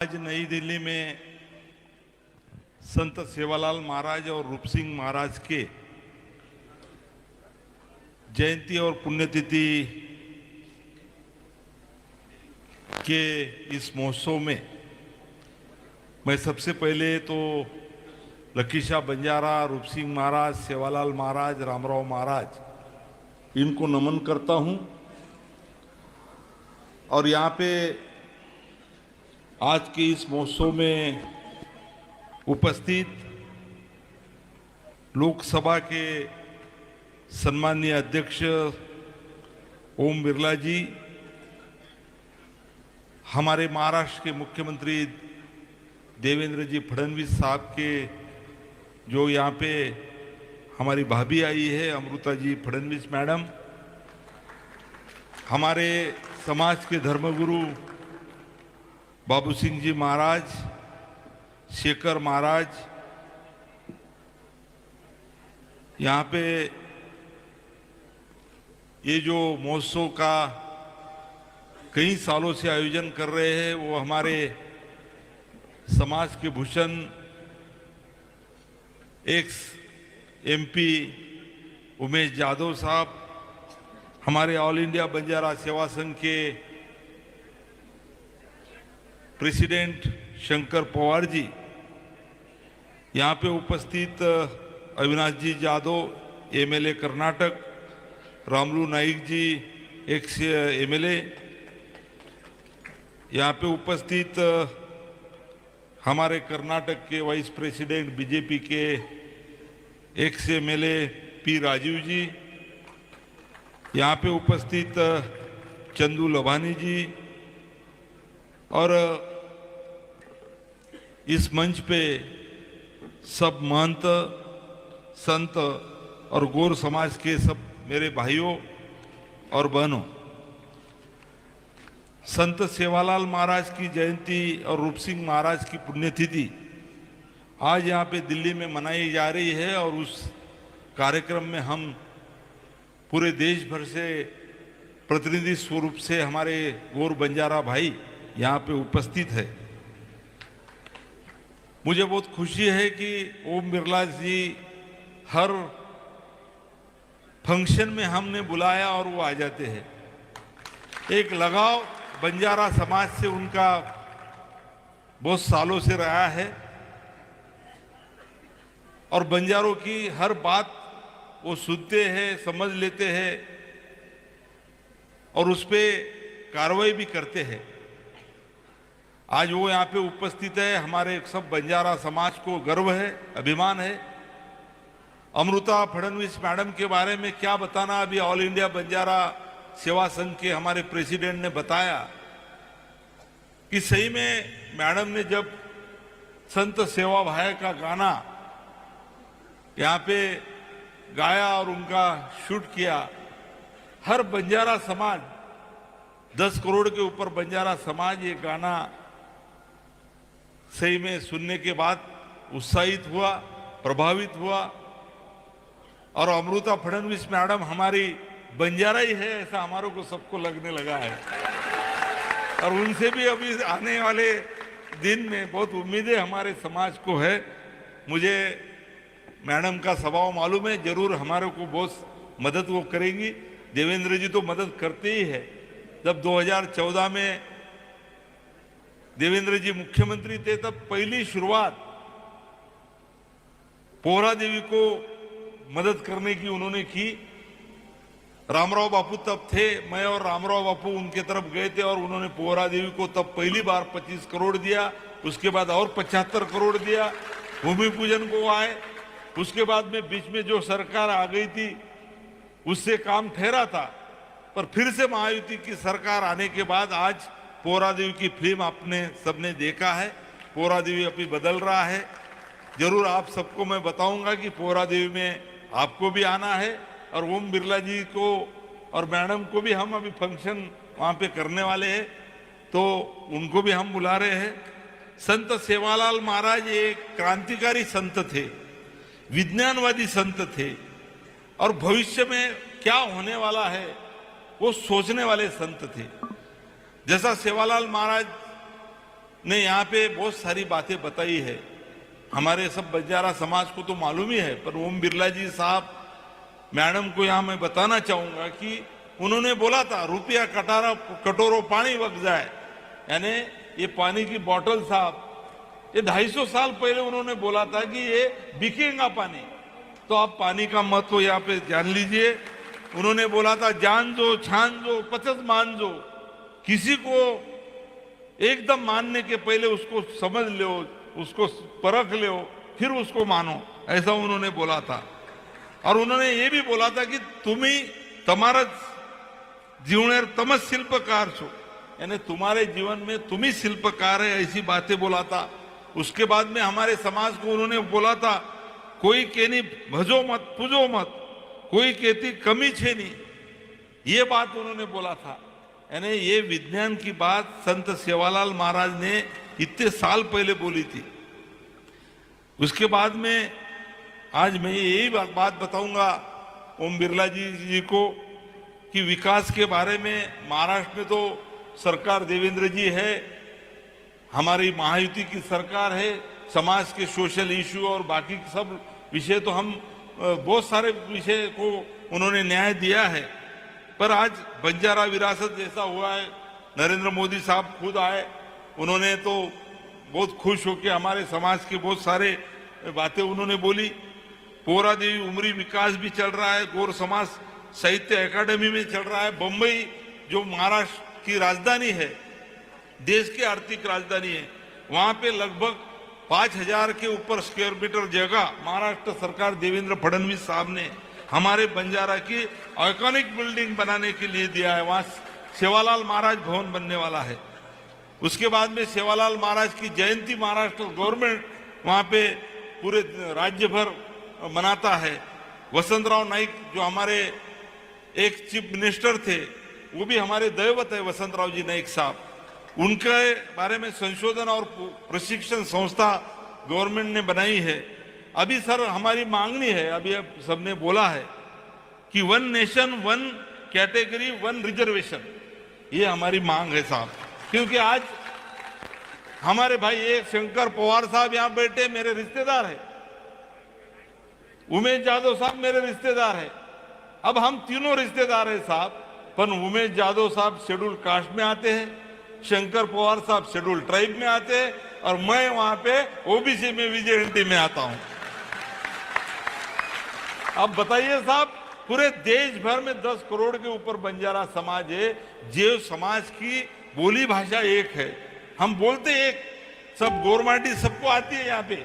आज नई दिल्ली में संत सेवालाल महाराज और रूप सिंह महाराज के जयंती और पुण्यतिथि के इस महोत्सव में मैं सबसे पहले तो लखीशाह बंजारा, रूप सिंह महाराज, सेवालाल महाराज, रामराव महाराज इनको नमन करता हूं। और यहाँ पे आज के इस महोत्सव में उपस्थित लोकसभा के सम्माननीय अध्यक्ष ओम बिरला जी, हमारे महाराष्ट्र के मुख्यमंत्री देवेंद्र जी फडणवीस साहब के जो यहाँ पे हमारी भाभी आई है अमृता जी फडणवीस मैडम, हमारे समाज के धर्मगुरु बाबू सिंह जी महाराज, शेखर महाराज, यहाँ पे ये जो महोत्सव का कई सालों से आयोजन कर रहे हैं वो हमारे समाज के भूषण एक्स एमपी उमेश जाधव साहब, हमारे ऑल इंडिया बंजारा सेवा संघ के प्रेसिडेंट शंकर पवार जी, यहाँ पे उपस्थित अविनाश जी जादव एमएलए कर्नाटक, रामलू नाइक जी एक्स एमएलए, यहाँ पे उपस्थित हमारे कर्नाटक के वाइस प्रेसिडेंट बीजेपी के एक्स एमएलए पी राजीव जी, यहाँ पे उपस्थित चंदू लभानी जी, और इस मंच पे सब महंत संत और गौर समाज के सब मेरे भाइयों और बहनों, संत सेवालाल महाराज की जयंती और रूप सिंह महाराज की पुण्यतिथि आज यहाँ पे दिल्ली में मनाई जा रही है। और उस कार्यक्रम में हम पूरे देश भर से प्रतिनिधि स्वरूप से हमारे गौर बंजारा भाई यहाँ पे उपस्थित है। मुझे बहुत खुशी है कि ओम बिरला जी हर फंक्शन में हमने बुलाया और वो आ जाते हैं। एक लगाव बंजारा समाज से उनका बहुत सालों से रहा है और बंजारों की हर बात वो सुनते हैं, समझ लेते हैं और उस पे कार्रवाई भी करते हैं। आज वो यहाँ पे उपस्थित है, हमारे सब बंजारा समाज को गर्व है, अभिमान है। अमृता फडणवीस मैडम के बारे में क्या बताना, अभी ऑल इंडिया बंजारा सेवा संघ के हमारे प्रेसिडेंट ने बताया कि सही में मैडम ने जब संत सेवा भाई का गाना यहाँ पे गाया और उनका शूट किया, हर बंजारा समाज 10 करोड़ के ऊपर बंजारा समाज ये गाना सही में सुनने के बाद उत्साहित हुआ, प्रभावित हुआ। और अमृता फडणवीस मैडम हमारी बंजारा ही है ऐसा हमारों को सबको लगने लगा है और उनसे भी अभी आने वाले दिन में बहुत उम्मीदें हमारे समाज को है। मुझे मैडम का स्वभाव मालूम है, जरूर हमारे को बहुत मदद वो करेंगी। देवेंद्र जी तो मदद करते ही है। जब 2014 में देवेंद्र जी मुख्यमंत्री थे तब पहली शुरुआत पोहरा देवी को मदद करने की उन्होंने की। रामराव बापू तब थे, मैं और रामराव बापू उनके तरफ गए थे और उन्होंने पोहरा देवी को तब पहली बार 25 करोड़ दिया, उसके बाद और 75 करोड़ दिया, भूमि पूजन को आए। उसके बाद में बीच में जो सरकार आ गई थी उससे काम ठहरा था, पर फिर से महायुति की सरकार आने के बाद आज पोहरा देवी की फिल्म आपने सबने देखा है। पोहरा देवी अभी बदल रहा है। जरूर आप सबको मैं बताऊंगा कि पोहरा देवी में आपको भी आना है और ओम बिरला जी को और मैडम को भी हम अभी फंक्शन वहां पे करने वाले हैं, तो उनको भी हम बुला रहे हैं। संत सेवालाल महाराज एक क्रांतिकारी संत थे, विज्ञानवादी संत थे और भविष्य में क्या होने वाला है वो सोचने वाले संत थे। जैसा सेवालाल महाराज ने यहाँ पे बहुत सारी बातें बताई है। हमारे सब बंजारा समाज को तो मालूम ही है, पर ओम बिरला जी साहब मैडम को यहाँ मैं बताना चाहूंगा कि उन्होंने बोला था रुपया कटोरो पानी वग जाए, यानी ये पानी की बोतल साहब ये 250 साल पहले उन्होंने बोला था कि ये बिकेगा पानी। तो आप पानी का महत्व यहाँ पे जान लीजिए। उन्होंने बोला था जान जो छान जो पचस मान जो, किसी को एकदम मानने के पहले उसको समझ लो, उसको परख लो, फिर उसको मानो, ऐसा उन्होंने बोला था। और उन्होंने ये भी बोला था कि तुम्ही तमारा जीवनेर तमस शिल्पकार छो, यानी तुम्हारे जीवन में तुम ही शिल्पकार है, ऐसी बातें बोला था। उसके बाद में हमारे समाज को उन्होंने बोला था कोई कहनी भजो मत पूजो मत, कोई कहती कमी छे नहीं, ये बात उन्होंने बोला था। यानी ये विज्ञान की बात संत सेवालाल महाराज ने इतने साल पहले बोली थी। उसके बाद में आज मैं यही बात बताऊंगा ओम बिरला जी को कि विकास के बारे में महाराष्ट्र में तो सरकार देवेंद्र जी है, हमारी महायुति की सरकार है, समाज के सोशल इश्यू और बाकी सब विषय तो हम बहुत सारे विषय को उन्होंने न्याय दिया है। पर आज बंजारा विरासत जैसा हुआ है, नरेंद्र मोदी साहब खुद आए, उन्होंने तो बहुत खुश होकर हमारे समाज के बहुत सारे बातें उन्होंने बोली। पोहरा देवी उमरी विकास भी चल रहा है, गौर समाज साहित्य अकादमी में चल रहा है। बम्बई जो महाराष्ट्र की राजधानी है, देश की आर्थिक राजधानी है, वहां पे लगभग 5000 के ऊपर स्क्वायर मीटर जगह महाराष्ट्र सरकार देवेंद्र फडणवीस साहब ने हमारे बंजारा की आइकॉनिक बिल्डिंग बनाने के लिए दिया है। वहां सेवालाल महाराज भवन बनने वाला है। उसके बाद में सेवालाल महाराज की जयंती महाराष्ट्र गवर्नमेंट वहां पे पूरे राज्य भर मनाता है। वसंतराव नाईक जो हमारे एक चीफ मिनिस्टर थे, वो भी हमारे दैवत है वसंतराव जी नाईक साहब। उनके बारे में संशोधन और प्रशिक्षण संस्था गवर्नमेंट ने बनाई है। अभी सर हमारी मांगनी है, अभी अब सबने बोला है कि 1 नेशन 1 कैटेगरी 1 रिजर्वेशन, ये हमारी मांग है साहब। क्योंकि आज हमारे भाई एक शंकर पवार साहब यहाँ बैठे, मेरे रिश्तेदार है, उमेश जाधव साहब मेरे रिश्तेदार है। अब हम तीनों रिश्तेदार है साहब, पर उमेश जाधव साहब शेड्यूल कास्ट में आते हैं, शंकर पवार साहब शेड्यूल ट्राइब में आते हैं, और मैं वहां पे ओबीसी में विजेएनटी में आता हूं। अब बताइए साहब, पूरे देश भर में 10 करोड़ के ऊपर बंजारा समाज है, जो समाज की बोली भाषा एक है, हम बोलते एक, सब गोरमाटी सबको आती है यहाँ पे,